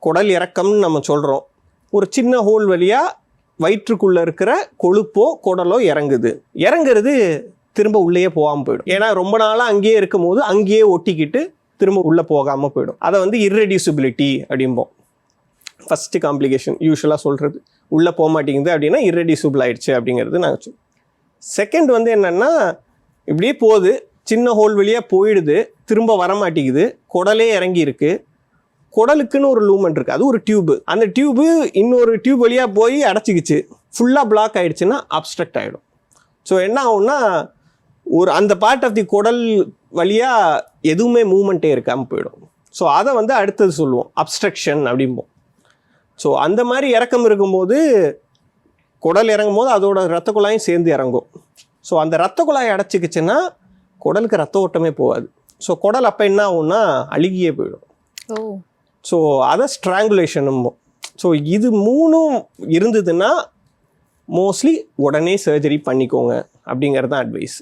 குடல் இறக்கம்னு நம்ம சொல்கிறோம். ஒரு சின்ன ஹோல் வழியாக வயிற்றுக்குள்ளே இருக்கிற கொழுப்போ குடலோ இறங்குறது திரும்ப உள்ளேயே போகாமல் போயிடும். ஏன்னா ரொம்ப நாளாக அங்கேயே இருக்கும் போது அங்கேயே ஒட்டிக்கிட்டு திரும்ப உள்ளே போகாமல் போயிடும். அதை வந்து இர்ரெடியூசிபிலிட்டி அப்படிம்போம். ஃபஸ்ட்டு காம்ப்ளிகேஷன் யூஸ்வலாக சொல்கிறது. உள்ளே போக மாட்டேங்குது அப்படின்னா இர்ரெடியூசிபிள் ஆயிடுச்சு அப்படிங்கிறது நாங்கள் சொல்லுவோம். செகண்ட் வந்து என்னென்னா, இப்படியே போகுது, சின்ன ஹோல் வழியாக போயிடுது, திரும்ப வரமாட்டேங்குது, குடலே இறங்கியிருக்கு. குடலுக்குன்னு ஒரு லூமெண்ட் இருக்குது, அது ஒரு டியூபு. அந்த டியூபு இன்னொரு டியூப் வழியாக போய் அடைச்சிக்கிச்சு, ஃபுல்லாக பிளாக் ஆகிடுச்சுன்னா அப்ஸ்ட்ரக்ட் ஆகிடும். ஸோ என்ன ஆகும்னா, ஒரு அந்த பார்ட் ஆஃப் தி குடல் வழியாக எதுவுமே மூமெண்ட்டே இருக்காமல் போயிடும். ஸோ அதை வந்து அடுத்தது சொல்லுவோம் அப்ஸ்ட்ரக்ஷன் அப்படிம்போம். ஸோ அந்த மாதிரி இறக்கம் இருக்கும்போது குடல் இறங்கும் போது அதோட ரத்த குழாயும் சேர்ந்து இறங்கும். ஸோ அந்த ரத்த குழாயை அடைச்சிக்கிச்சுன்னா குடலுக்கு ரத்த ஓட்டமே போகாது. ஸோ குடல் அப்போ என்ன ஆகும்னா அழுகியே போயிடும். ஸோ அதை ஸ்ட்ராங்குலேஷனும்போம். ஸோ இது மூணும் இருந்ததுன்னா மோஸ்ட்லி உடனே சர்ஜரி பண்ணிக்கோங்க அப்படிங்கிறது தான் அட்வைஸ்.